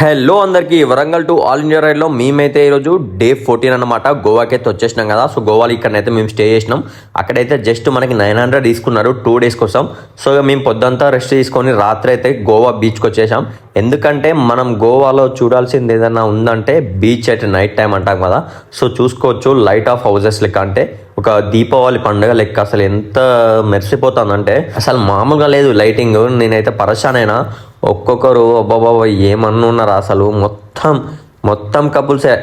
Hello అందరికీ Warangal to all India రైడ్లో మేమైతే ఈరోజు డే 14 అనమాట. గోవాకి అయితే వచ్చేసినాం కదా. సో గోవాలో ఇక్కడైతే మేము స్టే చేసినాం. అక్కడైతే జస్ట్ మనకి 900 తీసుకున్నారు 2 days కోసం. సో మేము పొద్దుంతా రెస్ట్ తీసుకొని రాత్రి అయితే గోవా బీచ్కి వచ్చేసాం. ఎందుకంటే మనం గోవాలో చూడాల్సింది ఏదైనా ఉందంటే బీచ్ అట్ నైట్ టైం అంటాం కదా. సో చూసుకోవచ్చు లైట్ ఆఫ్ హౌసెస్ లెక్క, అంటే ఒక దీపావళి పండుగ లెక్క అసలు ఎంత మెరిసిపోతుందంటే అసలు మామూలుగా లేదు లైటింగ్. నేనైతే పరేషాన్ అయినా. ఒక్కొక్కరు అబ్బాబాబా ఏమన్నున్నారు అసలు మొత్తం కపుల్సే,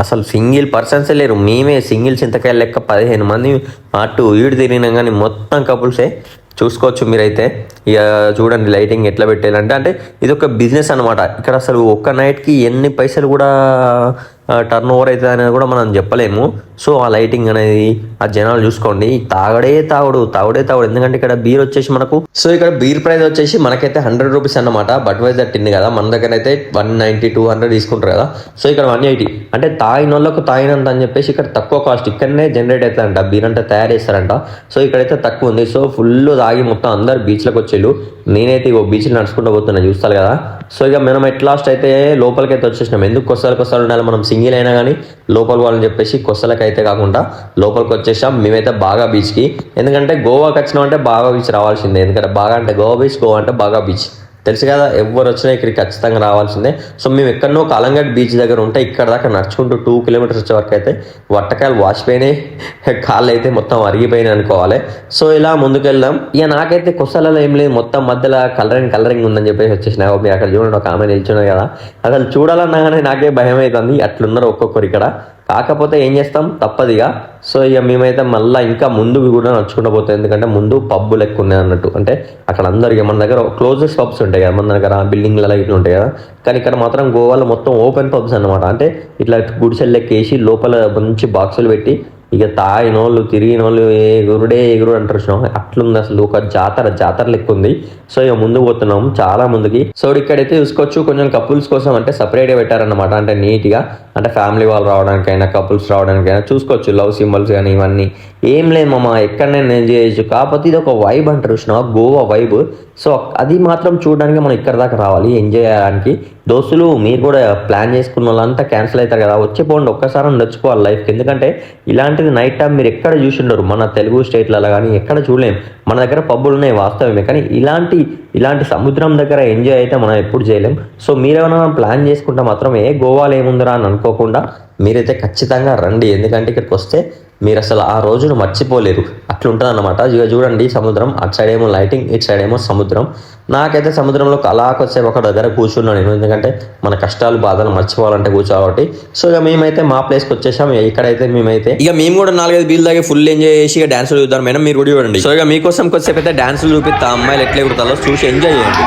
అసలు సింగిల్ పర్సన్సే లేరు. మేమే సింగిల్ చింతకాయ లెక్క 15 మంది అటు ఈడు తిరిగినాం కానీ మొత్తం కపుల్సే. చూసుకోవచ్చు మీరైతే. ఇక చూడండి లైటింగ్ ఎట్లా పెట్టాలంటే, అంటే ఇది ఒక బిజినెస్ అనమాట. ఇక్కడ అసలు ఒక్క నైట్కి ఎన్ని పైసలు కూడా టర్న్ ఓవర్ అవుతుంది అనేది కూడా మనం చెప్పలేము. సో ఆ లైటింగ్ అనేది ఆ జనాలు చూసుకోండి. తాగుడే తాగుడు. ఎందుకంటే ఇక్కడ బీర్ వచ్చేసి మనకు, సో ఇక్కడ బీర్ ప్రైస్ వచ్చేసి మనకైతే 100 రూపీస్ అన్నమాట. బడ్వైజర్ టిన్ కదా, మన దగ్గర అయితే 190 200 తీసుకుంటారు కదా. సో ఇక్కడ 180, అంటే తాగిన వాళ్ళకు తాగినంత అని చెప్పేసి ఇక్కడ తక్కువ కాస్ట్ ఇక్కడనే జనరేట్ అవుతుందంట. బీర్ అంటే తయారు చేస్తారంట. సో ఇక్కడైతే తక్కువ ఉంది. సో ఫుల్ తాగి మొత్తం అందరు బీచ్లకు వచ్చేళ్ళు. నేనైతే ఇగో బీచ్లో నడుచుకుంటూ పోతున్నా, చూస్తారు కదా. సో ఇక మనం ఎట్ లాస్ట్ అయితే లోపలికి అయితే వచ్చేసినాం. ఎందుకు కొస్తాలు ఉండాలి, మనం సింగిల్ అయినా కానీ లోపల వాళ్ళని చెప్పేసి కొస్తలకి అయితే కాకుండా లోపలికి వచ్చేసాం. మేమైతే బాగా బీచ్కి, ఎందుకంటే గోవాకి వచ్చినాం అంటే బాగా బీచ్ రావాల్సిందే. ఎందుకంటే బాగా అంటే గోవా బీచ్, గోవా అంటే బాగా బీచ్ తెలుసు కదా. ఎవరు వచ్చినా ఇక్కడికి ఖచ్చితంగా రావాల్సిందే. సో మేము ఎక్కడనో కాలంగట్ బీచ్ దగ్గర ఉంటే ఇక్కడ దాకా నడుచుకుంటూ 2 kilometers వచ్చే వరకు అయితే వట్టకాయలు వాచిపోయినాయి, కాళ్ళు అయితే మొత్తం అరిగిపోయినాయి అనుకోవాలి. సో ఇలా ముందుకెళ్దాం. ఇక నాకైతే కొసలలో ఏం లేదు, మొత్తం మధ్యలో కలరింగ్ ఉందని చెప్పేసి వచ్చేసిన. మీరు అక్కడ చూడండి, ఒక ఆమె నిల్చున్నాయి కదా, అసలు చూడాలన్నా కానీ నాకే భయం అవుతుంది. అట్లున్నారు ఒక్కొక్కరు ఇక్కడ. కాకపోతే ఏం చేస్తాం, తప్పదిగా. సో ఇక మేమైతే మళ్ళీ ఇంకా ముందుకు కూడా నడుచుకుంటూ పోతాం. ఎందుకంటే ముందు పబ్బులు ఎక్కువ ఉన్నాయి అన్నట్టు. అంటే అక్కడ అందరికీ మన దగ్గర క్లోజెస్ట్ పబ్స్ ఉంటాయి కదా, మన దగ్గర బిల్డింగ్లలో ఇట్లా ఉంటాయి కదా. కానీ ఇక్కడ మాత్రం గోవాలో మొత్తం ఓపెన్ పబ్స్ అనమాట. అంటే ఇట్లా గుడిసెలు లెక్కేసి లోపల మంచి బాక్సులు పెట్టి ఇక తాగిన వాళ్ళు తిరిగిన వాళ్ళు ఎగురుడు అంటారు. అట్లుంది అసలు, ఒక జాతర లెక్క ఉంది. సో ఇక ముందుకు పోతున్నాం చాలా ముందుకి. సో ఇక్కడైతే చూసుకోవచ్చు కొంచెం కపుల్స్ కోసం అంటే సపరేట్గా పెట్టారనమాట. అంటే నీట్గా, అంటే ఫ్యామిలీ వాళ్ళు రావడానికైనా కపుల్స్ రావడానికైనా చూసుకోవచ్చు. లవ్ సింబల్స్ కానీ ఇవన్నీ ఏం లేదు మామ, ఎక్కడైనా ఎంజాయ్ చేయొచ్చు. కాకపోతే ఇది ఒక వైబ్ అంటారు, గోవా వైబ్. సో అది మాత్రం చూడడానికి మనం ఇక్కడ దాకా రావాలి ఎంజాయ్ చేయడానికి. దోస్తులు మీరు కూడా ప్లాన్ చేసుకున్న వాళ్ళంతా క్యాన్సిల్ అవుతారు కదా, వచ్చిపోండి ఒక్కసారి నచ్చిపోవాలి లైఫ్కి. ఎందుకంటే ఇలాంటిది నైట్ టైం మీరు ఎక్కడ చూసి ఉండరు, మన తెలుగు స్టేట్లలో కానీ ఎక్కడ చూడలేం. మన దగ్గర పబ్బులు ఉన్నాయి వాస్తవమే, కానీ ఇలాంటి సముద్రం దగ్గర ఎంజాయ్ అయితే మనం ఎప్పుడు చేయలేం. సో మీరేమైనా ప్లాన్ చేసుకుంటే మాత్రం గోవాలో ఏముందిరా అని అనుకోకుండా మీరైతే ఖచ్చితంగా రండి. ఎందుకంటే ఇక్కడికి వస్తే మీరు అసలు ఆ రోజును మర్చిపోలేరు. అట్లుంటుంది అన్నమాట. ఇక చూడండి సముద్రం, అటు సైడ్ ఏమో లైటింగ్, ఇటు సైడ్ ఏమో సముద్రం. నాకైతే సముద్రంలో అలాకొచ్చే ఒక దగ్గర కూర్చున్నాను నేను, ఎందుకంటే మన కష్టాలు బాధలు మర్చిపోవాలంటే కూర్చోబట్టి. సో ఇక మేమైతే మా ప్లేస్కి వచ్చేసాం. ఇక్కడైతే మేము కూడా 4-5 బీల్ దాకా ఫుల్ ఎంజాయ్ చేసి ఇక డాన్సులు చూద్దాం మేడం, మీరు కూడా చూడండి. సో ఇక మీకోసం కొద్దిసేపు అయితే డాన్సులు చూపిస్తా, అమ్మాయిలు ఎట్లా ఎగురుతారో చూసి ఎంజాయ్ చేయండి.